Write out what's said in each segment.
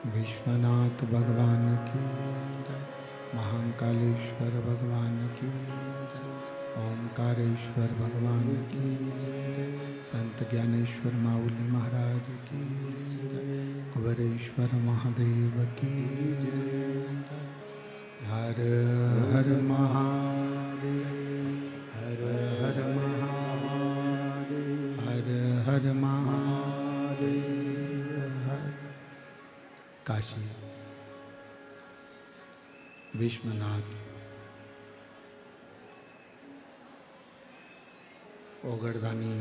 विश्वनाथ भगवान की जय, महाकालेश्वर भगवान की जय, ओंकारेश्वर भगवान की जय, संत ज्ञानेश्वर माउली महाराज की जय, कुबेरेश्वर महादेव की जय। हर हर महादेव, हर हर महादेव, हर हर महादेव। काशी विश्वनाथ ओगड़दानी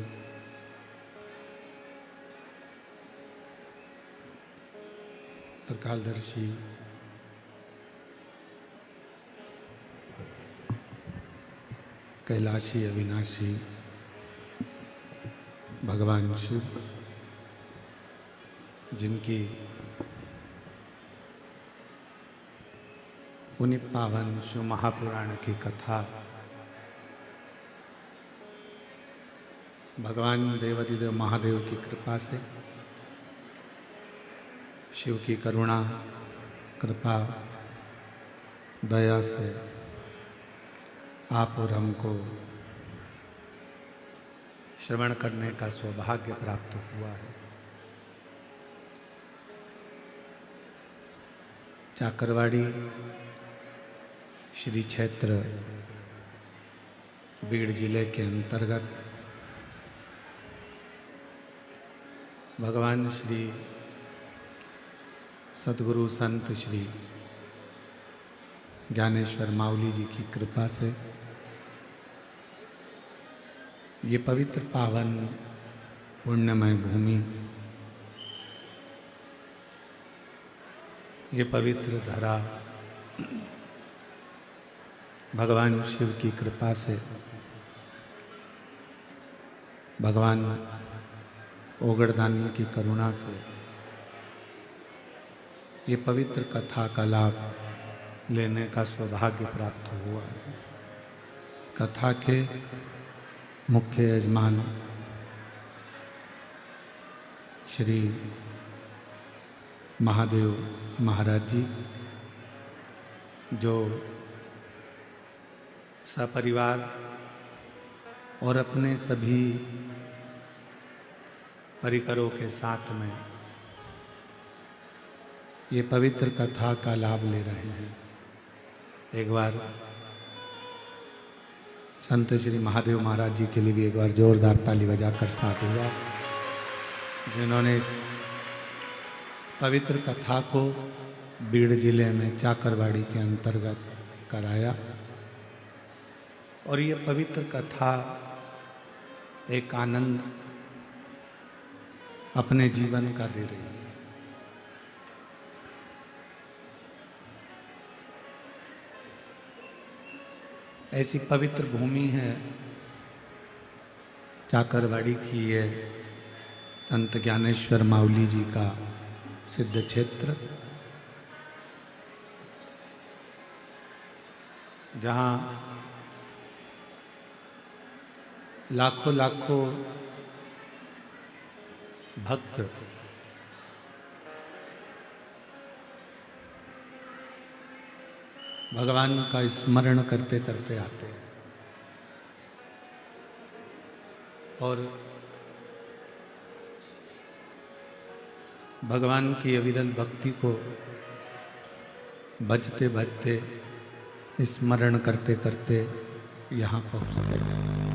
त्रिकालदर्शी कैलाशी अविनाशी भगवान शिव, जिनकी पुण्य पावन शिव महापुराण की कथा भगवान देवाधिदेव महादेव की कृपा से, शिव की करुणा कृपा दया से आप और हमको श्रवण करने का सौभाग्य प्राप्त हुआ है। चाकरवाड़ी श्री क्षेत्र बीड़ जिले के अंतर्गत भगवान श्री सद्गुरु संत श्री ज्ञानेश्वर माउली जी की कृपा से ये पवित्र पावन पुण्यमय भूमि, ये पवित्र धरा भगवान शिव की कृपा से, भगवान ओगड़दानी की करुणा से ये पवित्र कथा का लाभ लेने का सौभाग्य प्राप्त हुआ है। कथा के मुख्य यजमान श्री महादेव महाराज जी, जो सपरिवार और अपने सभी परिकरों के साथ में ये पवित्र कथा का लाभ ले रहे हैं। एक बार संत श्री महादेव महाराज जी के लिए भी एक बार जोरदार ताली बजाकर साथ हुआ, जिन्होंने इस पवित्र कथा को बीड़ जिले में चाकरवाड़ी के अंतर्गत कराया। और ये पवित्र कथा एक आनंद अपने जीवन का दे रही है। ऐसी पवित्र भूमि है चाकरवाड़ी की, ये संत ज्ञानेश्वर माउली जी का सिद्ध क्षेत्र, जहाँ लाखों लाखों भक्त भगवान का स्मरण करते करते आते हैं और भगवान की अविरल भक्ति को बजते बजते स्मरण करते करते यहाँ पहुँचते हैं।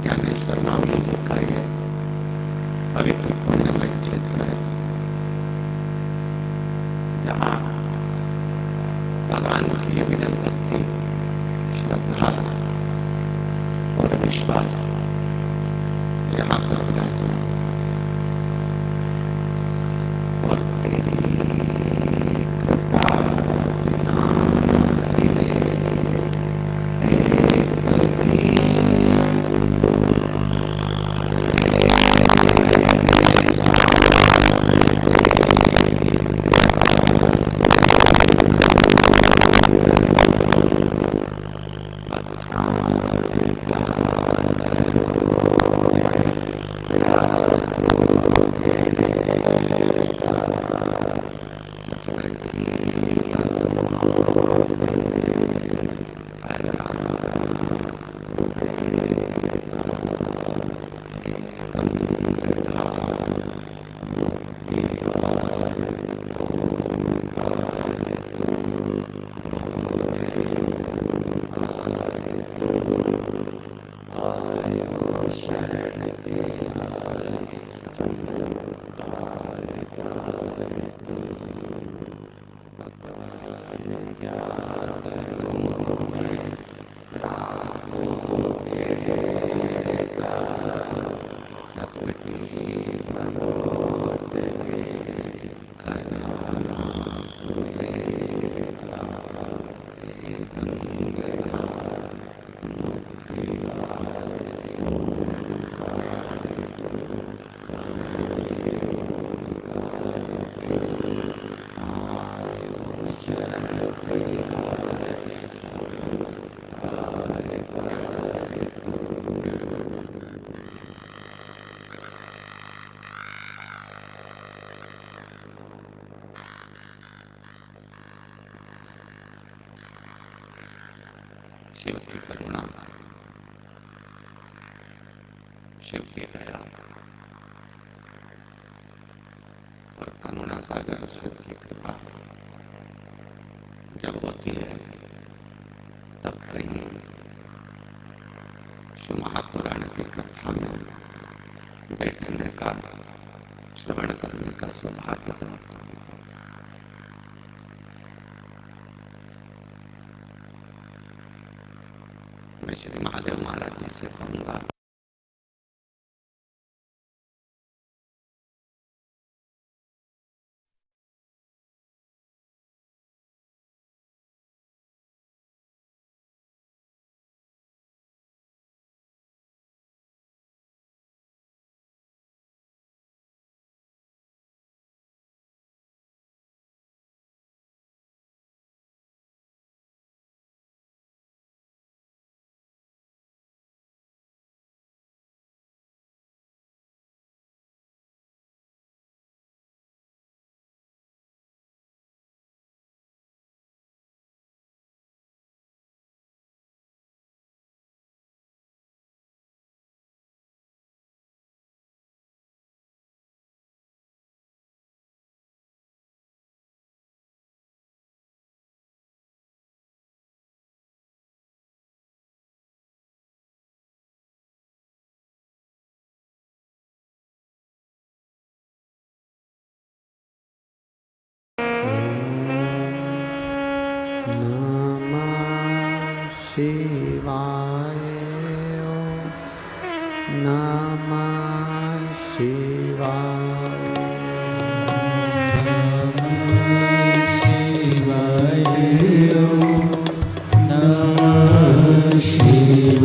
ज्ञानेश्वर माउली जी का ये पवित्र पुण्यमय क्षेत्र है, जहाँ भगवान की अविरल भक्ति, श्रद्धा और विश्वास यहाँ पर विराजमान और तेरी कृपा बिना हिले शिव की करुणा, शिव की दया और करुणा सागर शिव की कृपा जब होती है तब कहीं शिव महापुराण की कथा में बैठने का, श्रवण करने का सौभाग्य प्राप्त होता है। मैं श्री महादेव महाराज जी से कहूँगा, नमः शिवाय, नमः शिवाय, नमः शिवाय, नमः शिवाय,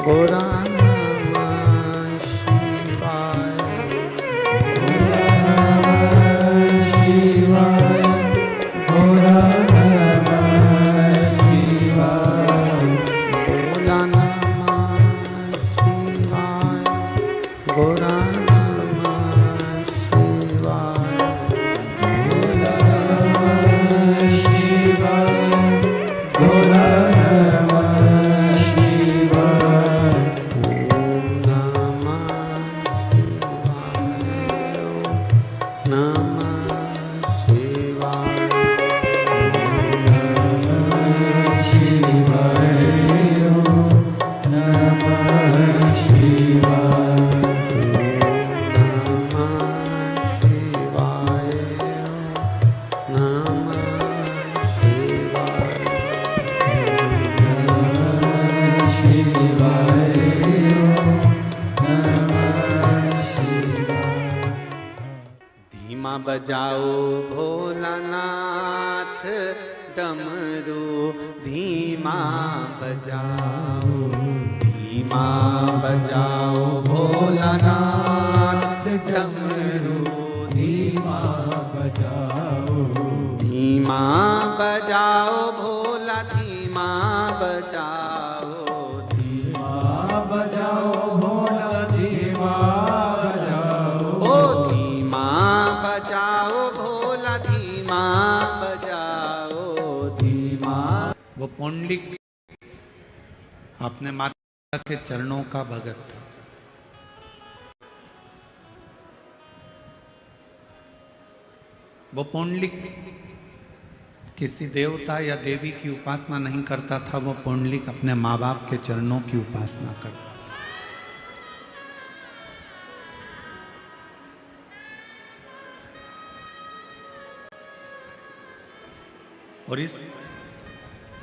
गौरा नमः शिवाय। गौरा नमः शिवाय। गौरा नमः शिवाय। गौरा नमः शिवाय। गौरा नमः शिवाय। गौरा नमः शिवाय। ओम नमः शिवाय। नमः शिवाय। नमः शिवाय। नमः शिवाय। धीमा बजाओ भोलानाथ डमरू धीमा बजाओ। धीमा बजाओ भोलानाथ डमरू धीमा बजाओ। धीमा बजाओ भोला धीमा बजाओ। धीमा बजाओ भोला धीमा बजाओ। ओ धीमा बजाओ भोला धीमा बजाओ। धीमा वो पौंडलिक अपने माता के चरणों का भगत था। वो पौंडलिक किसी देवता या देवी की उपासना नहीं करता था। वो पौंडलिक अपने माँ बाप के चरणों की उपासना करता था। और इस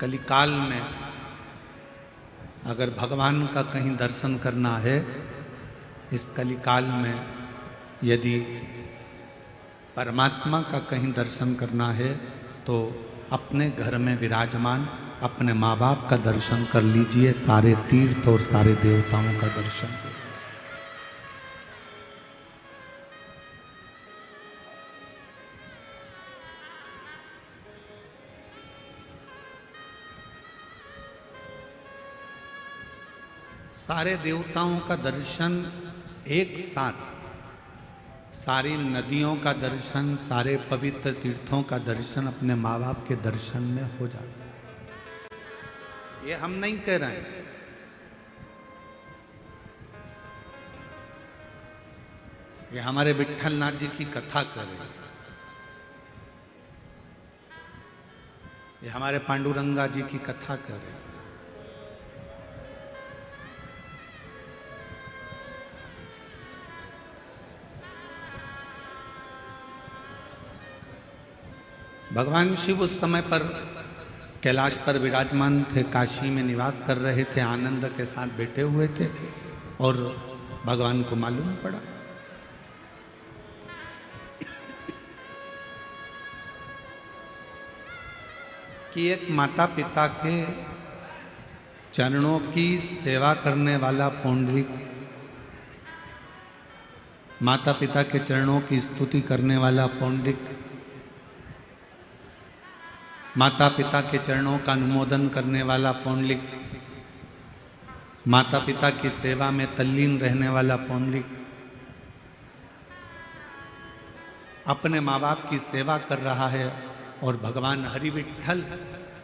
कलिकाल में अगर भगवान का कहीं दर्शन करना है, इस कलिकाल में यदि परमात्मा का कहीं दर्शन करना है तो अपने घर में विराजमान अपने माँ बाप का दर्शन कर लीजिए। सारे तीर्थ और सारे देवताओं का दर्शन करिए। सारे देवताओं का दर्शन एक साथ, सारी नदियों का दर्शन, सारे पवित्र तीर्थों का दर्शन अपने माँ बाप के दर्शन में हो जाता है। ये हम नहीं कह रहे हैं, ये हमारे विट्ठलनाथ जी की कथा कर रहे हैं। ये हमारे पांडुरंगा जी की कथा कर रहे हैं। भगवान शिव उस समय पर कैलाश पर विराजमान थे, काशी में निवास कर रहे थे, आनंद के साथ बैठे हुए थे और भगवान को मालूम पड़ा कि एक माता पिता के चरणों की सेवा करने वाला पौंडरिक, माता पिता के चरणों की स्तुति करने वाला पौंडरिक, माता पिता के चरणों का अनुमोदन करने वाला पौंडलिक, माता पिता की सेवा में तल्लीन रहने वाला पौंडलिक अपने माँ बाप की सेवा कर रहा है। और भगवान हरि विट्ठल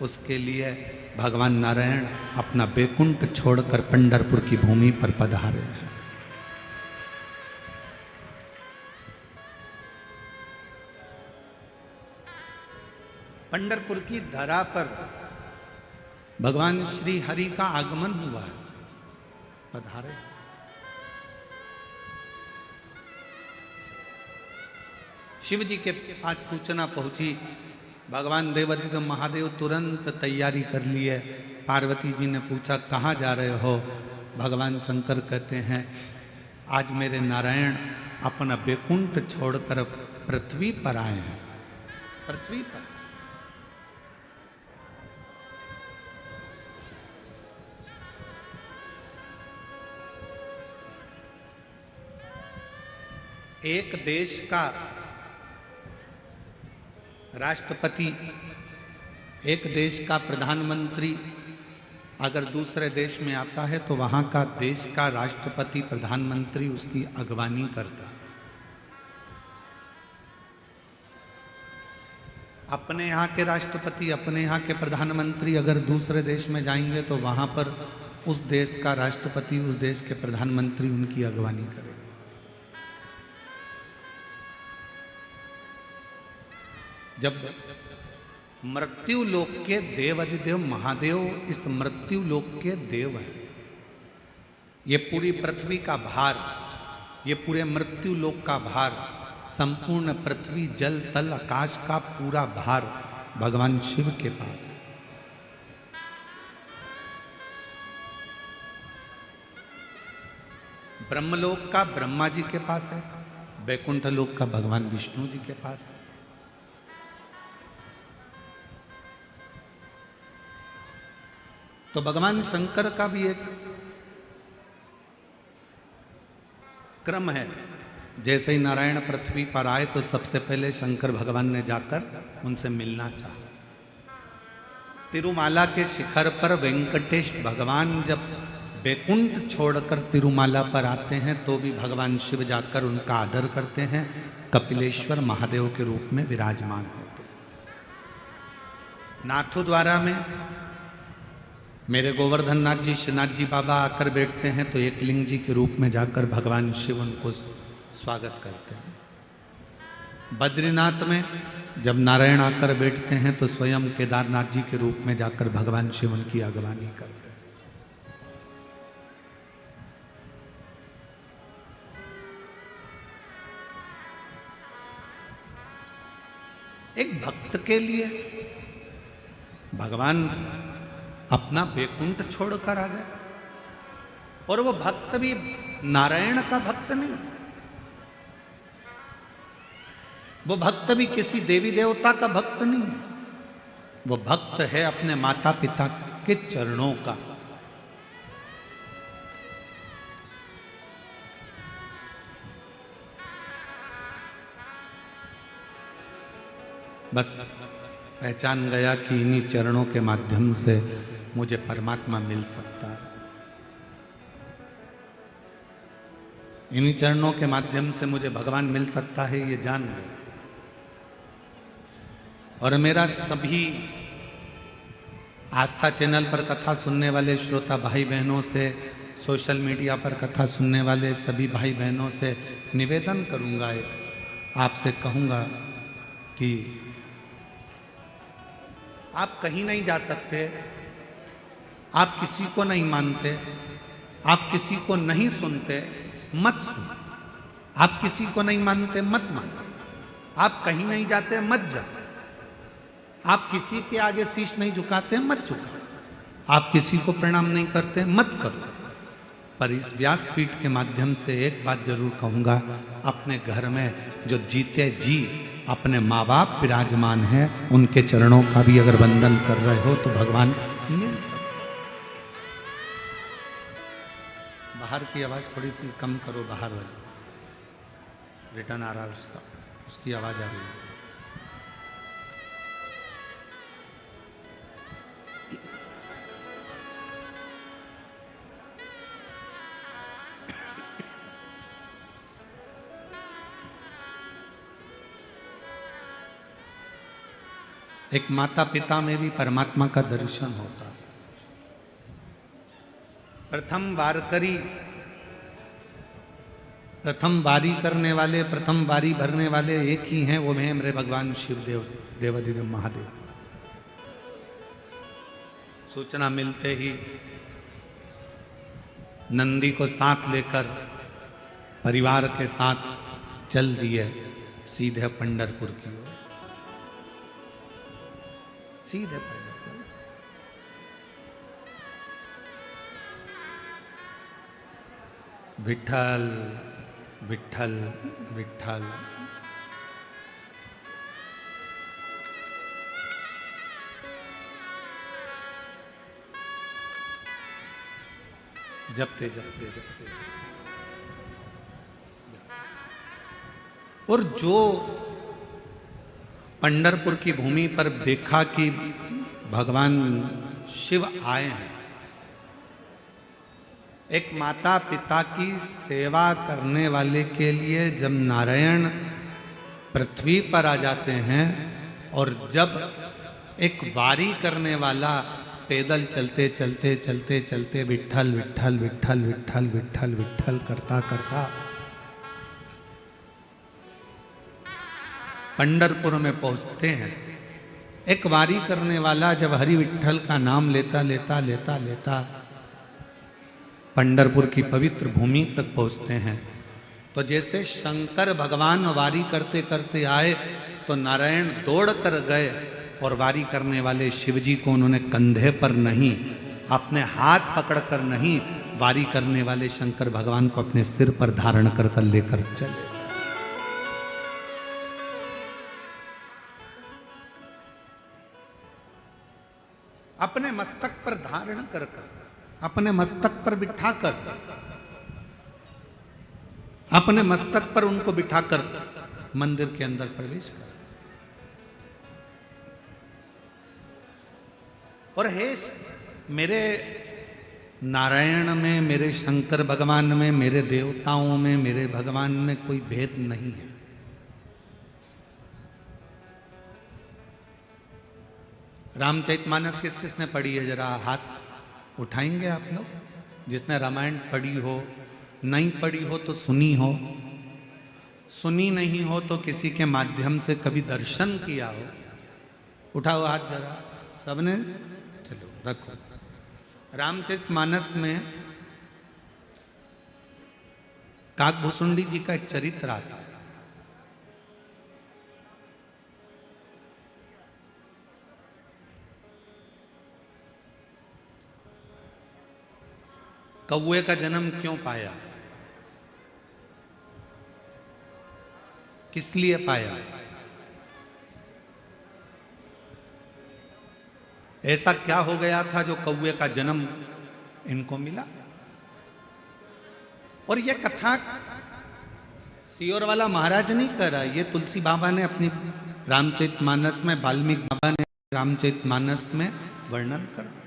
उसके लिए भगवान नारायण अपना बैकुंठ छोड़कर पंढरपुर की भूमि पर पधारे हैं। पंढरपुर की धरा पर भगवान श्री हरि का आगमन हुआ है, पधारे। शिव जी के पास सूचना पहुंची, भगवान देवादित्य महादेव तुरंत तैयारी कर लिए। पार्वती जी ने पूछा कहाँ जा रहे हो? भगवान शंकर कहते हैं आज मेरे नारायण अपना बैकुंठ छोड़कर पृथ्वी पर आए हैं। पृथ्वी पर एक देश का राष्ट्रपति, एक देश का प्रधानमंत्री अगर दूसरे देश में आता है तो वहां का देश का राष्ट्रपति प्रधानमंत्री उसकी अगवानी करता है। अपने यहाँ के राष्ट्रपति, अपने यहाँ के प्रधानमंत्री अगर दूसरे देश में जाएंगे तो वहां पर उस देश का राष्ट्रपति, उस देश के प्रधानमंत्री उनकी अगवानी करेगा। जब मृत्यु लोक के देवाधिदेव महादेव इस मृत्यु लोक के देव हैं, ये पूरी पृथ्वी का भार, ये पूरे मृत्यु लोक का भार, संपूर्ण पृथ्वी जल तल आकाश का पूरा भार भगवान शिव के पास है। ब्रह्मलोक का ब्रह्मा जी के पास है, वैकुंठ लोक का भगवान विष्णु जी के पास है। तो भगवान शंकर का भी एक क्रम है। जैसे ही नारायण पृथ्वी पर आए तो सबसे पहले शंकर भगवान ने जाकर उनसे मिलना चाहा। तिरुमाला के शिखर पर वेंकटेश भगवान जब वैकुंठ छोड़कर तिरुमाला पर आते हैं तो भी भगवान शिव जाकर उनका आदर करते हैं, कपिलेश्वर महादेव के रूप में विराजमान होते हैं। नाथद्वारा में मेरे गोवर्धन नाथ जी, श्रीनाथ जी बाबा आकर बैठते हैं तो एक लिंग जी के रूप में जाकर भगवान शिव उनको स्वागत करते हैं। बद्रीनाथ में जब नारायण आकर बैठते हैं तो स्वयं केदारनाथ जी के रूप में जाकर भगवान शिव उनकी अगवानी करते हैं। एक भक्त के लिए भगवान अपना वैकुंठ छोड़कर आ गए, और वो भक्त भी नारायण का भक्त नहीं, वो भक्त भी किसी देवी देवता का भक्त नहीं है, वो भक्त है अपने माता पिता के चरणों का। बस पहचान गया कि इन्हीं चरणों के माध्यम से मुझे परमात्मा मिल सकता है, इन्हीं चरणों के माध्यम से मुझे भगवान मिल सकता है, ये जान गया। और मेरा सभी आस्था चैनल पर कथा सुनने वाले श्रोता भाई बहनों से, सोशल मीडिया पर कथा सुनने वाले सभी भाई बहनों से निवेदन करूंगा, आपसे कहूंगा कि आप कहीं नहीं जा सकते, आप किसी को नहीं मानते, आप किसी को नहीं सुनते, मत सुनो। आप किसी को नहीं मानते, मत मानो। आप कहीं नहीं जाते, मत जाओ। आप किसी के आगे शीश नहीं झुकाते, मत झुकाओ। आप किसी को प्रणाम नहीं करते, मत करो। पर इस व्यासपीठ के माध्यम से एक बात जरूर कहूंगा, अपने घर में जो जीते जी अपने माँ बाप विराजमान हैं, उनके चरणों का भी अगर वंदन कर रहे हो तो भगवान मिल सकते। बाहर की आवाज थोड़ी सी कम करो, बाहर वाली रिटर्न आ रहा है उसका, उसकी आवाज आ रही है। एक माता पिता में भी परमात्मा का दर्शन होता है। प्रथम वारकरी, प्रथम वारी करने वाले, प्रथम वारी भरने वाले एक ही हैं, वो हैं मेरे भगवान शिवदेव, देवाधिदेव महादेव। सूचना मिलते ही नंदी को साथ लेकर परिवार के साथ चल दिए सीधे पंढरपुर की ओर, सीधे पंढरपुर। विठ्ठल विठ्ठल विठ्ठल। जपते जपते जपते और जो पंढरपुर की भूमि पर देखा कि भगवान शिव आए हैं, एक माता पिता की सेवा करने वाले के लिए जब नारायण पृथ्वी पर आ जाते हैं और जब एक वारी करने वाला पैदल चलते चलते चलते चलते विठ्ठल विठ्ठल विठ्ठल विठ्ठल विठ्ठल विठ्ठल करता करता पंढरपुर में पहुंचते हैं, एक वारी करने वाला जब हरि विठ्ठल का नाम लेता लेता लेता लेता पंढरपुर की पवित्र भूमि तक पहुंचते हैं, तो जैसे शंकर भगवान वारी करते करते आए तो नारायण दौड़ कर गए और वारी करने वाले शिव जी को उन्होंने कंधे पर नहीं, अपने हाथ पकड़कर नहीं, वारी करने वाले शंकर भगवान को अपने सिर पर धारण कर कर लेकर चले। अपने मस्तक पर धारण कर कर, अपने मस्तक पर बिठाकर, अपने मस्तक पर उनको बिठाकर मंदिर के अंदर प्रवेश कर। और हे मेरे नारायण में, मेरे शंकर भगवान में, मेरे देवताओं में, मेरे भगवान में कोई भेद नहीं है। रामचरितमानस किस किसने पढ़ी है, जरा हाथ उठाएंगे आप लोग? जिसने रामायण पढ़ी हो, नहीं पढ़ी हो तो सुनी हो, सुनी नहीं हो तो किसी के माध्यम से कभी दर्शन किया हो, उठाओ हाथ जरा सबने। चलो रखो। रामचरितमानस में काकभूषुंडी जी का एक चरित्र आता है। कौए का जन्म क्यों पाया, किस लिए पाया? ऐसा क्या हो गया था जो कौए का जन्म इनको मिला? और यह कथा सियोर वाला महाराज नहीं कर रहा, ये तुलसी बाबा ने अपनी रामचरितमानस में, वाल्मीकि बाबा ने रामचरितमानस में वर्णन कर।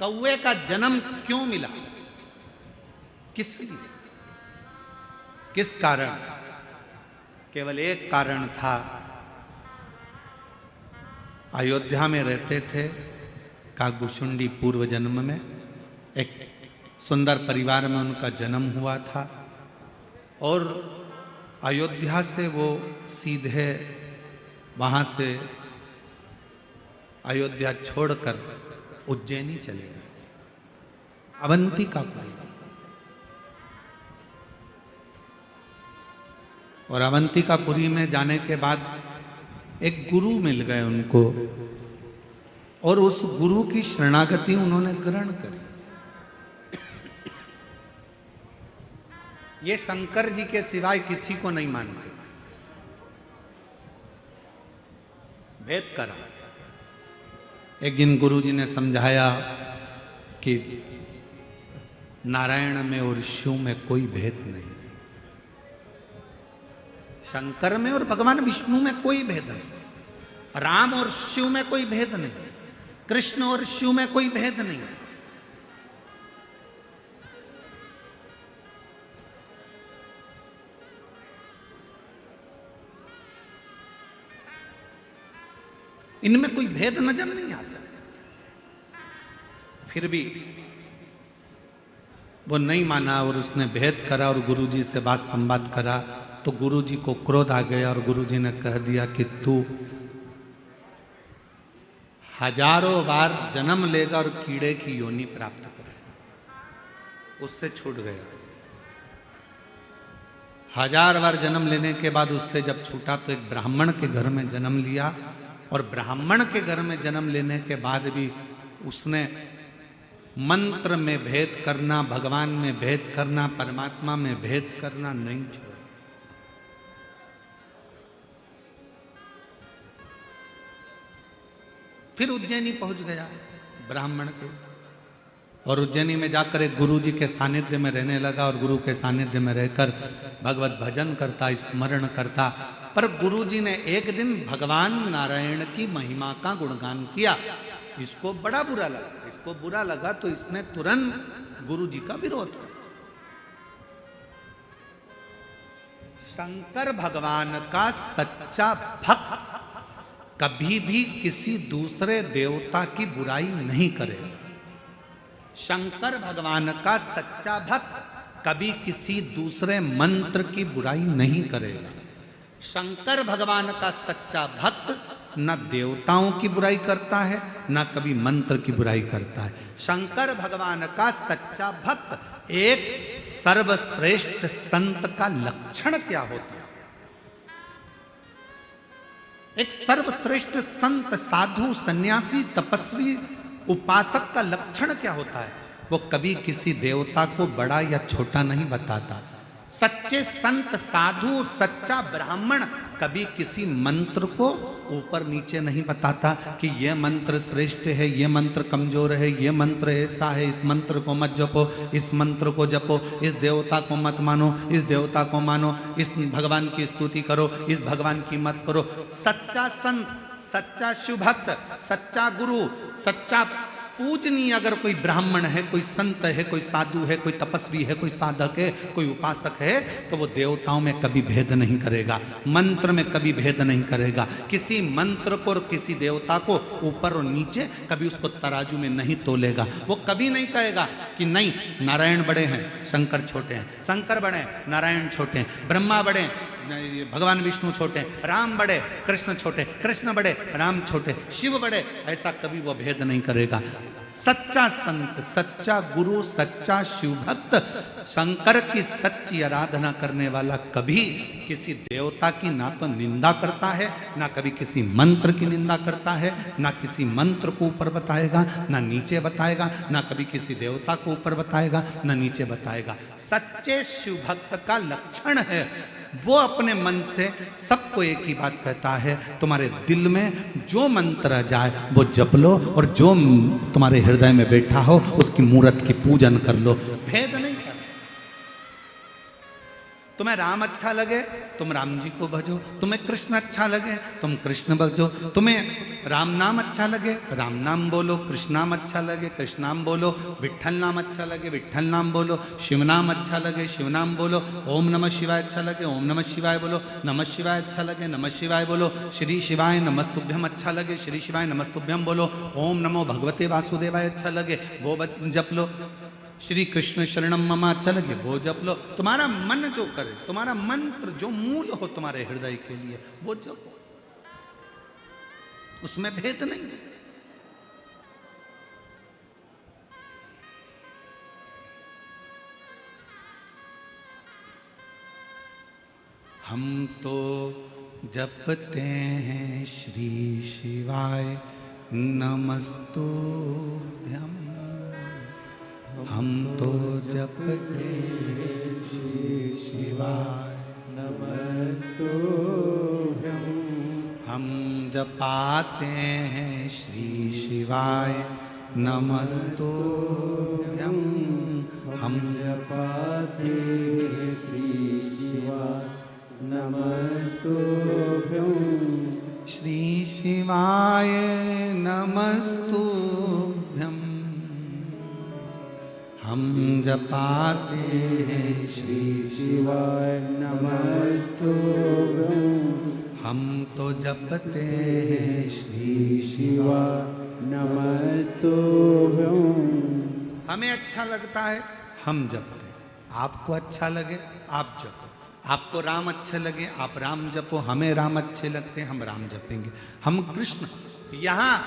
कौए का जन्म क्यों मिला, किस लिए, किस कारण? केवल एक कारण था। अयोध्या में रहते थे काकभूषुंडी, पूर्व जन्म में एक सुंदर परिवार में उनका जन्म हुआ था और अयोध्या से वो सीधे वहां से अयोध्या छोड़कर उज्जैनी चले गए, अवंतिकापुरी। और अवंतिकापुरी में जाने के बाद एक गुरु मिल गए उनको और उस गुरु की शरणागति उन्होंने ग्रहण करी। ये शंकर जी के सिवाय किसी को नहीं मानते, भेद करा। एक दिन गुरु जी ने समझाया कि नारायण में और शिव में कोई भेद नहीं, शंकर में और भगवान विष्णु में कोई भेद नहीं, राम और शिव में कोई भेद नहीं, कृष्ण और शिव में कोई भेद नहीं। इनमें कोई भेद नजर नहीं आता। फिर भी वो नहीं माना और उसने भेद करा और गुरुजी से बात संवाद करा तो गुरुजी को क्रोध आ गया और गुरुजी ने कह दिया कि तू हजारों बार जन्म लेगा और कीड़े की योनि प्राप्त करेगा। उससे छूट गया। हजार बार जन्म लेने के बाद उससे जब छूटा तो एक ब्राह्मण के घर में जन्म लिया और ब्राह्मण के घर में जन्म लेने के बाद भी उसने मंत्र में भेद करना, भगवान में भेद करना, परमात्मा में भेद करना नहीं छोड़ा। फिर उज्जैनी पहुंच गया ब्राह्मण के। और उज्जैनी में जाकर एक गुरु जी के सानिध्य में रहने लगा और गुरु के सानिध्य में रहकर भगवत भजन करता, स्मरण करता। पर गुरु जी ने एक दिन भगवान नारायण की महिमा का गुणगान किया। इसको बड़ा बुरा लगा। इसको बुरा लगा तो इसने तुरंत गुरु जी का विरोध किया। शंकर भगवान का सच्चा भक्त कभी भी किसी दूसरे देवता की बुराई नहीं करेगा। शंकर भगवान का सच्चा भक्त कभी किसी दूसरे मंत्र की बुराई नहीं करेगा। शंकर भगवान का सच्चा भक्त न देवताओं की बुराई करता है, न कभी मंत्र की बुराई करता है। शंकर भगवान का सच्चा भक्त एक सर्वश्रेष्ठ संत का लक्षण क्या होता है? एक सर्वश्रेष्ठ संत, साधु, सन्यासी, तपस्वी, उपासक का लक्षण क्या होता है? वो कभी किसी देवता को बड़ा या छोटा नहीं बताता। सच्चे संत, साधु, सच्चा ब्राह्मण कभी किसी मंत्र को ऊपर नीचे नहीं बताता कि यह मंत्र श्रेष्ठ है, यह मंत्र कमजोर है, यह मंत्र ऐसा है, इस मंत्र को मत जपो, इस मंत्र को जपो, इस देवता को मत मानो, इस देवता को मानो, इस भगवान की स्तुति करो, इस भगवान की मत करो। सच्चा संत, सच्चा शिव भक्त, सच्चा गुरु, सच्चा पूजनीय अगर कोई ब्राह्मण है, कोई संत है, कोई साधु है, कोई तपस्वी है, कोई साधक है, कोई उपासक है, तो वो देवताओं में कभी भेद नहीं करेगा, मंत्र में कभी भेद नहीं करेगा। किसी मंत्र को और किसी देवता को ऊपर और नीचे कभी उसको तराजू में नहीं तोलेगा। वो कभी नहीं कहेगा कि नहीं नारायण बड़े हैं, शंकर छोटे हैं, शंकर बड़े हैं, नारायण छोटे हैं, ब्रह्मा बड़े, भगवान विष्णु छोटे, राम बड़े, कृष्ण छोटे, कृष्ण बड़े, राम छोटे, शिव बड़े, ऐसा कभी वो भेद नहीं करेगा। सच्चा संत, सच्चा गुरु, सच्चा शिव भक्त, शंकर की सच्ची आराधना करने वाला कभी किसी देवता की ना तो निंदा करता है, ना कभी किसी मंत्र की निंदा करता है, ना किसी मंत्र को ऊपर बताएगा, ना नीचे बताएगा, ना कभी किसी देवता को ऊपर बताएगा, ना नीचे बताएगा। सच्चे शिव भक्त का लक्षण है वो अपने मन से सबको एक ही बात कहता है, तुम्हारे दिल में जो मंत्र आ जाए वो जप लो, और जो तुम्हारे हृदय में बैठा हो उसकी मूर्त की पूजन कर लो। भेद नहीं कर। तुम्हें राम अच्छा लगे तुम राम जी को भजो, तुम्हें कृष्ण अच्छा लगे तुम कृष्ण भजो, तुम्हें राम नाम अच्छा लगे राम नाम बोलो, कृष्ण नाम अच्छा लगे कृष्ण नाम बोलो, विट्ठल नाम अच्छा लगे विट्ठल नाम बोलो, शिव नाम अच्छा लगे शिव नाम बोलो, ओम नमः शिवाय अच्छा लगे ओम नमः शिवाय बोलो, नमः शिवाय अच्छा लगे नमः शिवाय बोलो, श्री शिवाय नमस्तुभ्यम अच्छा लगे श्री शिवाय नमस्तुभ्यम बोलो, ओम नमो भगवते वासुदेवाय अच्छा लगे वो जप लो, श्री कृष्ण शरणम मम अच्छा लगे वो जप लो। तुम्हारा मन जो करे, तुम्हारा मंत्र जो मूल हो तुम्हारे हृदय के लिए वो जपो, उसमें भेद नहीं है। हम तो जपते हैं श्री शिवाय नमस्तुभ्यम, हम तो जपते श्री शिवाय नमस्तुभ्यम, हम जपाते हैं श्री शिवाय नमस्तुभ्यम, हम जपाते श्री शिवाय नमस्तुभ्यम, श्री शिवाय नमस्तुभ्यम, हम जपाते हैं श्री शिवाय नमस्तुभ्यम, हम तो जपते हैं श्री शिवाय नमस्तुभ्यम। हमें अच्छा लगता है हम जपते, आपको अच्छा लगे आप जपो, आपको राम अच्छे लगे आप राम जपो, हमें राम अच्छे लगते हैं हम राम जपेंगे, हम कृष्ण। यहाँ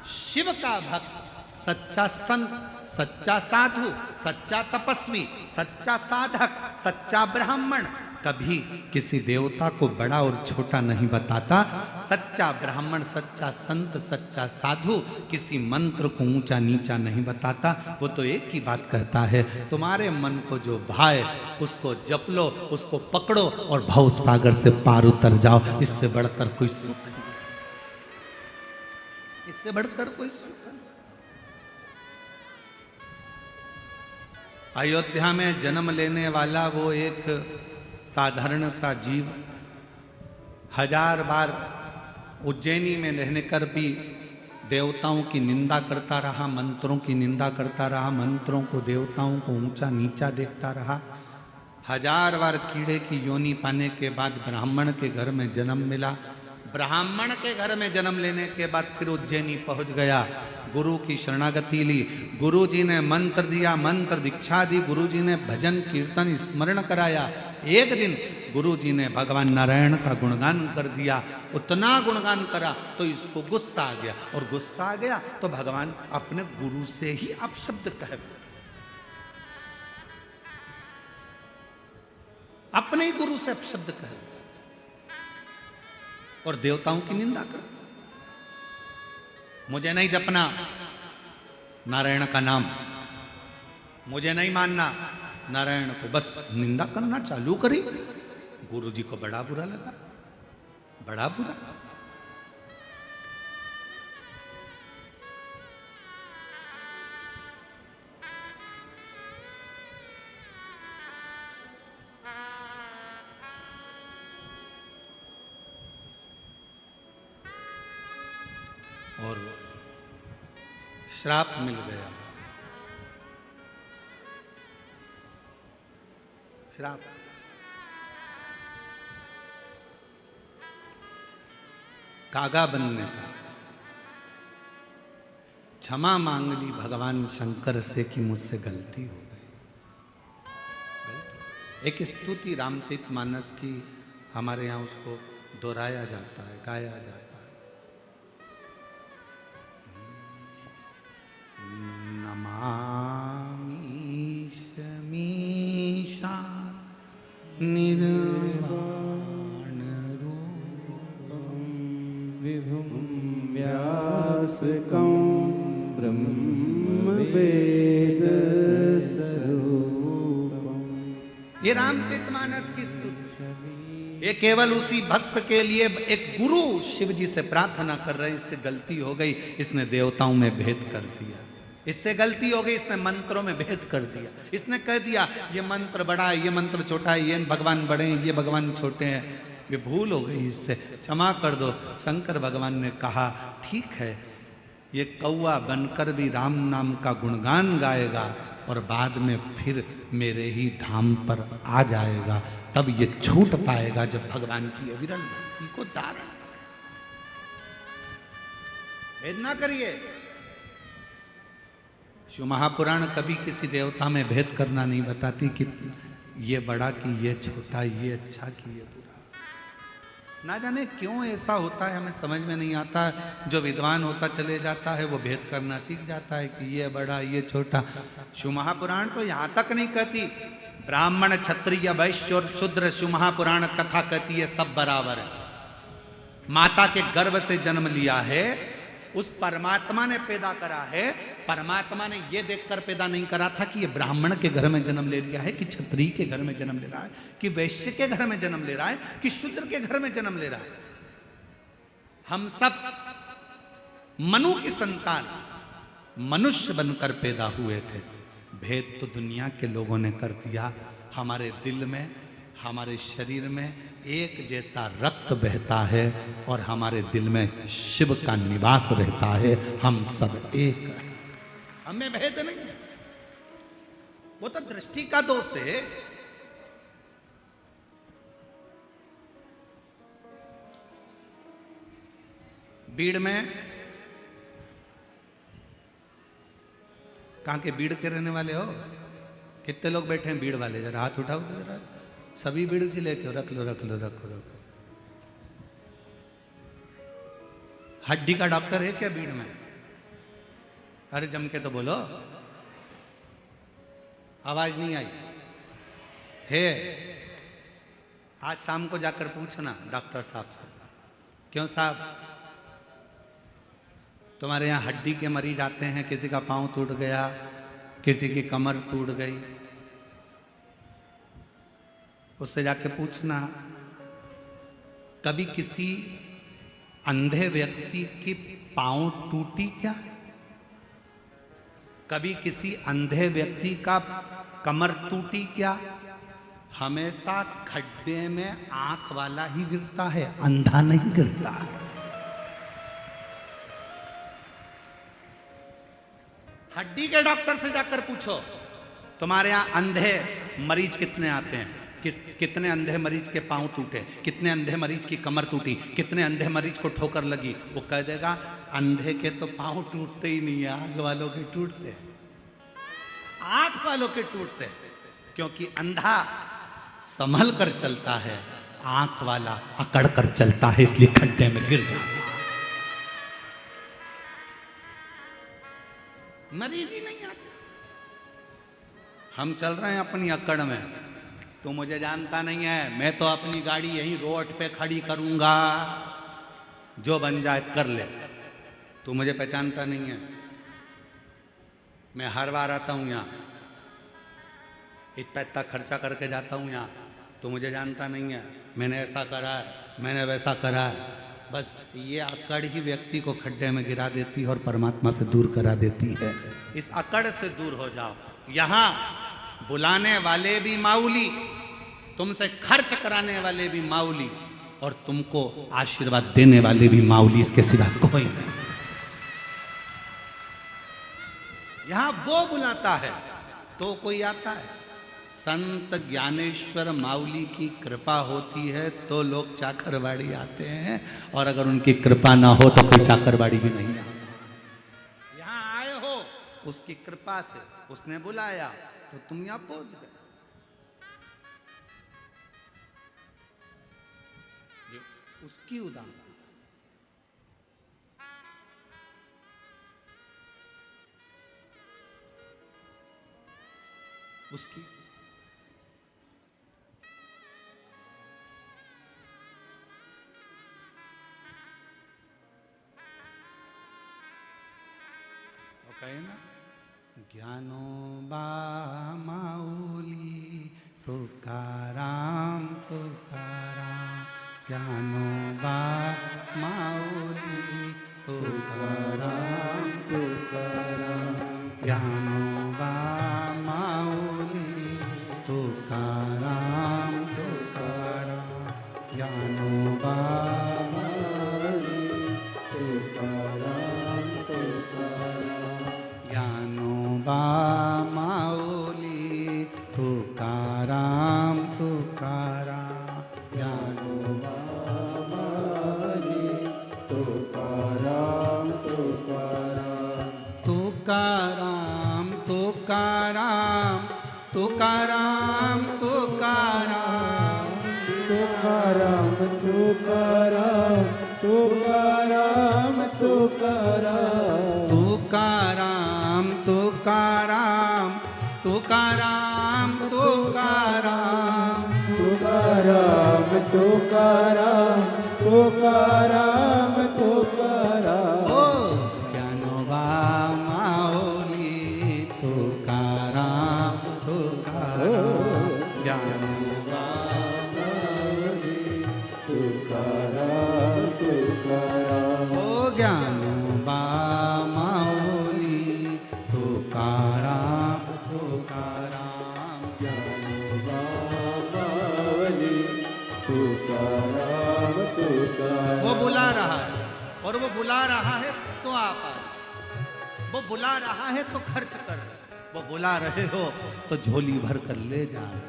शिव का भक्त, सच्चा संत, सच्चा साधु, सच्चा तपस्वी, सच्चा साधक, सच्चा ब्राह्मण कभी किसी देवता को बड़ा और छोटा नहीं बताता। सच्चा ब्राह्मण, सच्चा संत, सच्चा साधु किसी मंत्र को ऊंचा नीचा नहीं बताता। वो तो एक ही बात कहता है, तुम्हारे मन को जो भाए उसको जप लो, उसको पकड़ो और भव सागर से पार उतर जाओ। इससे बढ़कर कोई सुख नहीं, इससे बढ़कर कोई सुख नहीं। अयोध्या में जन्म लेने वाला वो एक साधारण सा जीव 1000 बार उज्जैनी में रहने कर भी देवताओं की निंदा करता रहा, मंत्रों की निंदा करता रहा, मंत्रों को देवताओं को ऊंचा नीचा देखता रहा। 1000 बार कीड़े की योनि पाने के बाद ब्राह्मण के घर में जन्म मिला। ब्राह्मण के घर में जन्म लेने के बाद फिर उज्जैनी पहुंच गया, गुरु की शरणागति ली, गुरु जी ने मंत्र दिया, मंत्र दीक्षा दी, गुरु जी ने भजन कीर्तन स्मरण कराया। एक दिन गुरु जी ने भगवान नारायण का गुणगान कर दिया, उतना गुणगान करा तो इसको गुस्सा आ गया, और गुस्सा आ गया तो भगवान अपने गुरु से ही अपशब्द कह, अपने ही गुरु से अपशब्द कह और देवताओं की निंदा कर। मुझे नहीं जपना नारायण का नाम, मुझे नहीं मानना नारायण को, बस निंदा करना चालू करी। गुरु जी को बड़ा बुरा लगा, बड़ा बुरा। और श्राप मिल गया, श्राप। कागा बनने का। क्षमा मांग ली भगवान शंकर से कि मुझसे गलती हो गई। एक स्तुति रामचरितमानस की हमारे यहाँ उसको दोहराया जाता है, गाया जाता है। मीशा निर्वाण रूपम विभुम व्यासकं ब्रह्म वेद स्वरूपम। ये रामचरितमानस की स्तुति, ये केवल उसी भक्त के लिए एक गुरु शिव जी से प्रार्थना कर रहे, इससे गलती हो गई, इसने देवताओं में भेद कर दिया, इससे गलती हो गई, इसने मंत्रों में भेद कर दिया, इसने कह दिया ये मंत्र बड़ा है, ये मंत्र छोटा है, ये भगवान बड़े हैं, ये भगवान छोटे हैं। ये भूल हो गई, इससे क्षमा कर दो। शंकर भगवान ने कहा ठीक है, ये कौवा बनकर भी राम नाम का गुणगान गाएगा और बाद में फिर मेरे ही धाम पर आ जाएगा, तब ये छूट पाएगा जब भगवान की अविरल भक्ति को धारण। भेद ना करिए। शिव महापुराण कभी किसी देवता में भेद करना नहीं बताती कि ये बड़ा कि ये छोटा, ये अच्छा कि ये बुरा। ना जाने क्यों ऐसा होता है, हमें समझ में नहीं आता। जो विद्वान होता चले जाता है वो भेद करना सीख जाता है कि ये बड़ा ये छोटा। शिव महापुराण तो यहाँ तक नहीं कहती ब्राह्मण क्षत्रिय वैश्य और शूद्र, शिव महापुराण कथा कहती है सब बराबर है। माता के गर्भ से जन्म लिया है, उस परमात्मा ने पैदा करा है। परमात्मा ने यह देखकर पैदा नहीं करा था कि ये ब्राह्मण के घर में जन्म ले लिया है, कि क्षत्रिय के घर में जन्म ले रहा है, कि वैश्य के घर में जन्म ले रहा है, कि शूद्र के घर में जन्म ले रहा है। हम सब मनु की संतान मनुष्य बनकर पैदा हुए थे। भेद तो दुनिया के लोगों ने कर दिया। हमारे दिल में, हमारे शरीर में एक जैसा रक्त बहता है और हमारे दिल में शिव का निवास रहता है। हम सब एक हैं, हमें भेद नहीं है। वो तो दृष्टि का दोष है। बीड़ में, कहां के बीड़ के रहने वाले हो? कितने लोग बैठे हैं बीड़ वाले? जरा हाथ उठाओ जरा। सभी बीड़ जी लेके रख लो रख लो रख लो। हड्डी का डॉक्टर है क्या बीड़ में? अरे जम के तो बोलो, आवाज नहीं आई है। आज शाम को जाकर पूछना डॉक्टर साहब से, क्यों साहब तुम्हारे यहाँ हड्डी के मरीज आते हैं, किसी का पांव टूट गया, किसी की कमर टूट गई, उससे जाके पूछना कभी किसी अंधे व्यक्ति की पांव टूटी क्या? कभी किसी अंधे व्यक्ति का कमर टूटी क्या? हमेशा खड्डे में आंख वाला ही गिरता है, अंधा नहीं गिरता। हड्डी के डॉक्टर से जाकर पूछो तुम्हारे यहां अंधे मरीज कितने आते हैं, कितने अंधे मरीज के पांव टूटे, कितने अंधे मरीज की कमर टूटी, कितने अंधे मरीज को ठोकर लगी। वो कह देगा अंधे के तो पांव टूटते ही नहीं है, आंख वालों के टूटते हैं, आंख वालों के टूटते हैं। क्योंकि अंधा संभल कर चलता है, आंख वाला अकड़ कर चलता है, इसलिए खड्डे में गिर जाता है। मरीज ही नहीं आते। हम चल रहे हैं अपनी अकड़ में, तो मुझे जानता नहीं है, मैं तो अपनी गाड़ी यहीं रोड पे खड़ी करूंगा, जो बन जाए कर ले। तू मुझे पहचानता नहीं है, मैं हर बार आता हूं यहाँ, इतना इतना खर्चा करके जाता हूं यहाँ, तो मुझे जानता नहीं है, मैंने ऐसा करा है, मैंने वैसा करा है। बस ये अकड़ ही व्यक्ति को खड्डे में गिरा देती है और परमात्मा से दूर करा देती है। इस अकड़ से दूर हो जाओ। यहाँ बुलाने वाले भी माऊली, तुमसे खर्च कराने वाले भी माऊली, और तुमको आशीर्वाद देने वाले भी माऊली, इसके सिवा कोई नहीं। यहां वो बुलाता है तो कोई आता है। संत ज्ञानेश्वर माऊली की कृपा होती है तो लोग चाकरवाड़ी आते हैं, और अगर उनकी कृपा ना हो तो कोई चाकरवाड़ी भी नहीं आता। यहां आए हो उसकी कृपा से, उसने बुलाया तो तुम यहां पहुंच गए। उसकी उदाहरण उसकी कहे ना, ज्ञानो बा माऊली तुकाराम तुकाराम, ज्ञानो बा माऊली तुकाराम तुकाराम, ज्ञानो बा माऊली तुकाराम तुकाराम, ज्ञानो बा माऊली तुकाराम तुकाराम, ज्ञानो बा माऊली तुकाराम तुकाराम, ज्ञानो बा माऊली तुकाराम तुकाराम, तुकाराम तुकाराम तुकाराम तुकाराम, तुकाराम तुकाराम तुकाराम तुकाराम, तुकाराम तुकाराम तुकाराम तुकाराम, तुकाराम तुकाराम तुकाराम तुकाराम, ओ ज्ञानोबा माऊली तुकाराम तुकाराम, ज्ञानोबा माऊली तुकाराम तुकाराम, ओ ज्ञानोबा माऊली तुकाराम तुकाराम, ज्ञानोबा माऊली तुकाराम तुकाराम। वो बुला रहा है, और वो बुला रहा है तो आप आए, वो बुला रहा है तो खर्च कर, वो बुला रहे हो तो झोली भर कर ले जा रहे।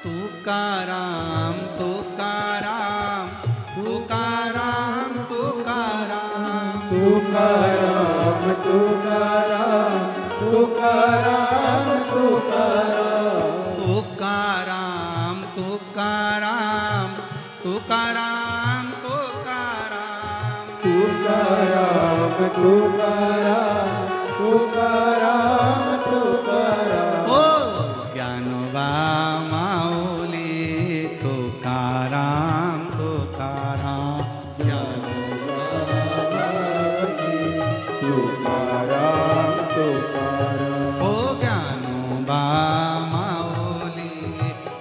तुकाराम तुकाराम तुकाराम तुकाराम, तुकाराम तुकाराम तुकाराम तुकाराम, तुकाराम तुकाराम तुकाराम तुकाराम, तुकाराम तुकाराम तुकाराम तुकाराम, ओ ज्ञानोबा माऊली तुकाराम तुकाराम, ज्ञानोबा माऊली तुकाराम तुकाराम, ओ ज्ञानोबा माऊली